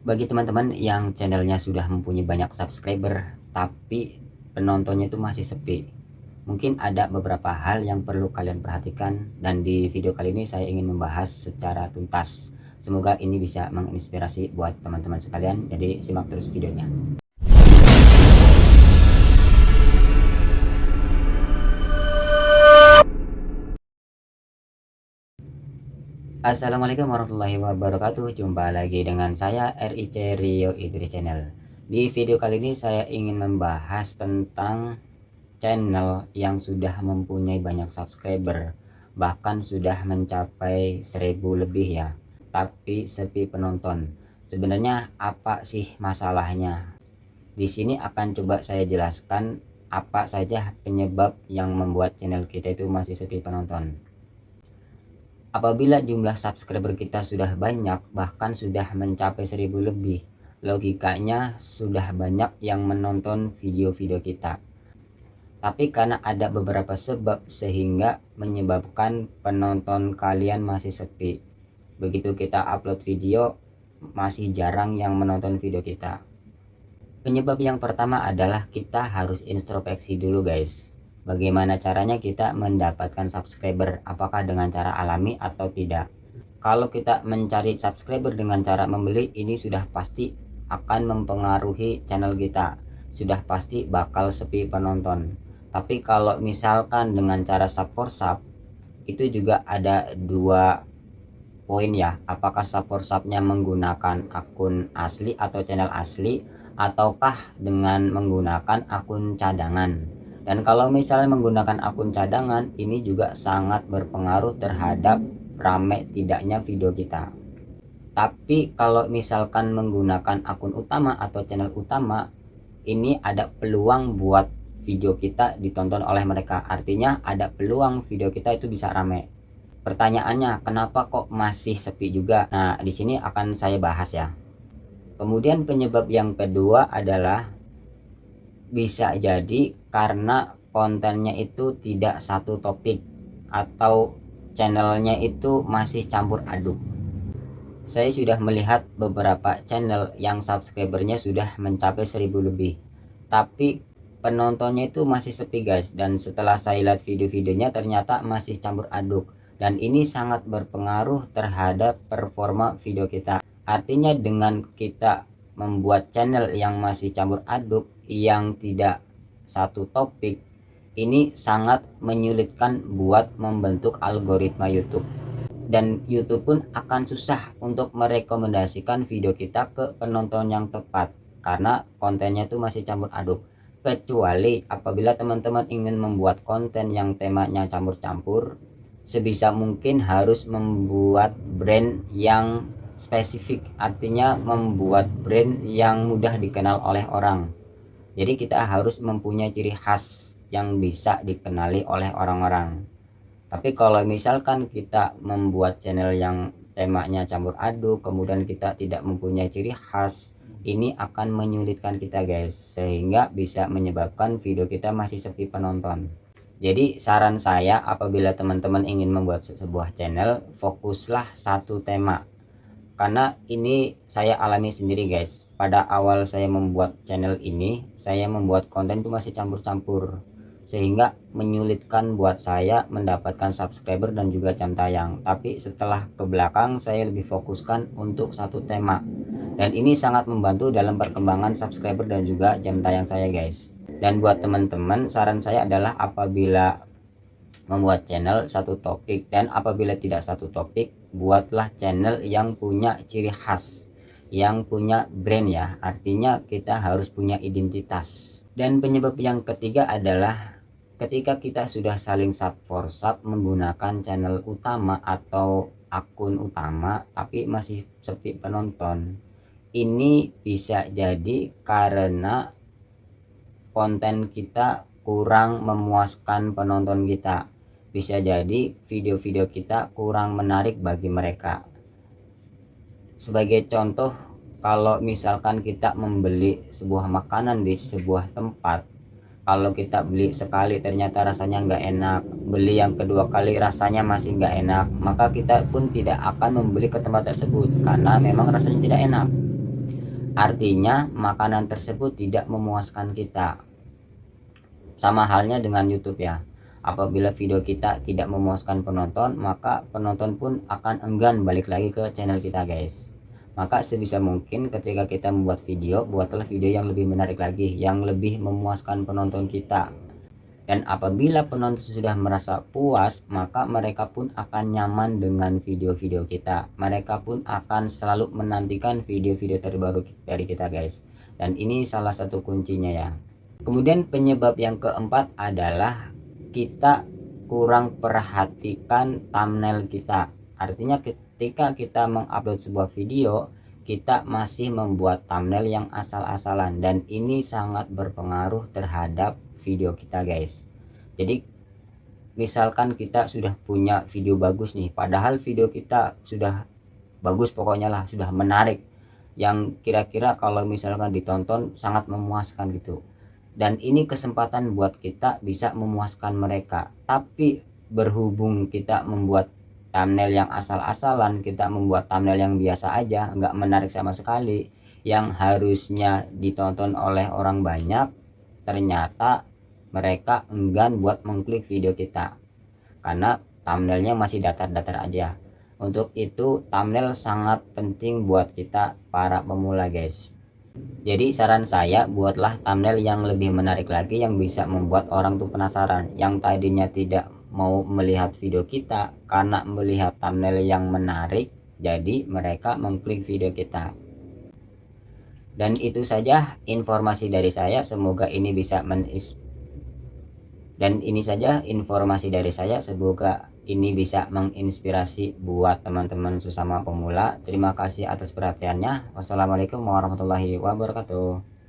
Bagi teman-teman yang channelnya sudah mempunyai banyak subscriber tapi penontonnya itu masih sepi, mungkin ada beberapa hal yang perlu kalian perhatikan, dan di video kali ini saya ingin membahas secara tuntas. Semoga ini bisa menginspirasi buat teman-teman sekalian, jadi simak terus videonya. Assalamualaikum warahmatullahi wabarakatuh. Jumpa lagi dengan saya RIC Rio Idris Channel. Di video kali ini saya ingin membahas tentang channel yang sudah mempunyai banyak subscriber, bahkan sudah mencapai 1000 lebih ya, tapi sepi penonton. Sebenarnya apa sih masalahnya? Di sini akan coba saya jelaskan apa saja penyebab yang membuat channel kita itu masih sepi penonton. Apabila jumlah subscriber kita sudah banyak, bahkan sudah mencapai 1000 lebih, logikanya sudah banyak yang menonton video-video kita. Tapi karena ada beberapa sebab sehingga menyebabkan penonton kalian masih sepi. Begitu kita upload video, masih jarang yang menonton video kita. Penyebab yang pertama adalah kita harus introspeksi dulu guys. Bagaimana caranya kita mendapatkan subscriber? Apakah dengan cara alami atau tidak? Kalau kita mencari subscriber dengan cara membeli, ini sudah pasti akan mempengaruhi channel kita. Sudah pasti bakal sepi penonton. Tapi kalau misalkan dengan cara sub for sub, itu juga ada dua poin ya. Apakah sub for subnya menggunakan akun asli atau channel asli, ataukah dengan menggunakan akun cadangan. Dan kalau misalnya menggunakan akun cadangan, ini juga sangat berpengaruh terhadap rame tidaknya video kita. Tapi kalau misalkan menggunakan akun utama atau channel utama, ini ada peluang buat video kita ditonton oleh mereka. Artinya ada peluang video kita itu bisa rame. Pertanyaannya, kenapa kok masih sepi juga? Nah, di sini akan saya bahas ya. Kemudian penyebab yang kedua adalah bisa jadi karena kontennya itu tidak satu topik, atau channelnya itu masih campur aduk. Saya sudah melihat beberapa channel yang subscribernya sudah mencapai 1000 lebih, tapi penontonnya itu masih sepi guys. Dan setelah saya lihat video-videonya, ternyata masih campur aduk, dan ini sangat berpengaruh terhadap performa video kita. Artinya dengan kita membuat channel yang masih campur aduk, yang tidak satu topik, ini sangat menyulitkan buat membentuk algoritma YouTube. Dan YouTube pun akan susah untuk merekomendasikan video kita ke penonton yang tepat, karena kontennya itu masih campur aduk. Kecuali apabila teman-teman ingin membuat konten yang temanya campur-campur, sebisa mungkin harus membuat brand yang spesifik. Artinya membuat brand yang mudah dikenal oleh orang. Jadi kita harus mempunyai ciri khas yang bisa dikenali oleh orang-orang. Tapi kalau misalkan kita membuat channel yang temanya campur aduk, kemudian kita tidak mempunyai ciri khas, ini akan menyulitkan kita guys, sehingga bisa menyebabkan video kita masih sepi penonton. Jadi saran saya, apabila teman-teman ingin membuat sebuah channel, fokuslah satu tema. Karena ini saya alami sendiri guys. Pada awal saya membuat channel ini, saya membuat konten itu masih campur-campur, sehingga menyulitkan buat saya mendapatkan subscriber dan juga jam tayang. Tapi setelah ke belakang, saya lebih fokuskan untuk satu tema, dan ini sangat membantu dalam perkembangan subscriber dan juga jam tayang saya guys. Dan buat teman-teman, saran saya adalah apabila membuat channel satu topik, dan apabila tidak satu topik, buatlah channel yang punya ciri khas, yang punya brand ya. Artinya kita harus punya identitas. Dan penyebab yang ketiga adalah ketika kita sudah saling sub for sub menggunakan channel utama atau akun utama, tapi masih sepi penonton. Ini bisa jadi karena konten kita kurang memuaskan penonton kita. Bisa jadi video-video kita kurang menarik bagi mereka. Sebagai contoh, kalau misalkan kita membeli sebuah makanan di sebuah tempat, kalau kita beli sekali ternyata rasanya nggak enak, beli yang kedua kali rasanya masih nggak enak, maka kita pun tidak akan membeli ke tempat tersebut karena memang rasanya tidak enak. Artinya makanan tersebut tidak memuaskan kita. Sama halnya dengan YouTube ya. Apabila video kita tidak memuaskan penonton, maka penonton pun akan enggan balik lagi ke channel kita guys. Maka sebisa mungkin ketika kita membuat video, buatlah video yang lebih menarik lagi, yang lebih memuaskan penonton kita. Dan apabila penonton sudah merasa puas, maka mereka pun akan nyaman dengan video-video kita. Mereka pun akan selalu menantikan video-video terbaru dari kita guys. Dan ini salah satu kuncinya ya. Kemudian penyebab yang keempat adalah kita kurang perhatikan thumbnail kita. Artinya ketika kita mengupload sebuah video, kita masih membuat thumbnail yang asal-asalan, dan ini sangat berpengaruh terhadap video kita guys. Jadi misalkan kita sudah punya video bagus nih, padahal video kita sudah bagus, pokoknya lah sudah menarik, yang kira-kira kalau misalkan ditonton sangat memuaskan gitu, dan ini kesempatan buat kita bisa memuaskan mereka. Tapi berhubung kita membuat thumbnail yang asal-asalan, kita membuat thumbnail yang biasa aja, nggak menarik sama sekali, yang harusnya ditonton oleh orang banyak, ternyata mereka enggan buat mengklik video kita karena thumbnailnya masih datar-datar aja. Untuk itu thumbnail sangat penting buat kita para pemula guys. Jadi saran saya, buatlah thumbnail yang lebih menarik lagi, yang bisa membuat orang tuh penasaran, yang tadinya tidak mau melihat video kita karena melihat thumbnail yang menarik, jadi mereka mengklik video kita. Dan itu saja informasi dari saya, semoga ini bisa menginspirasi buat teman-teman sesama pemula. Terima kasih atas perhatiannya. Wassalamualaikum warahmatullahi wabarakatuh.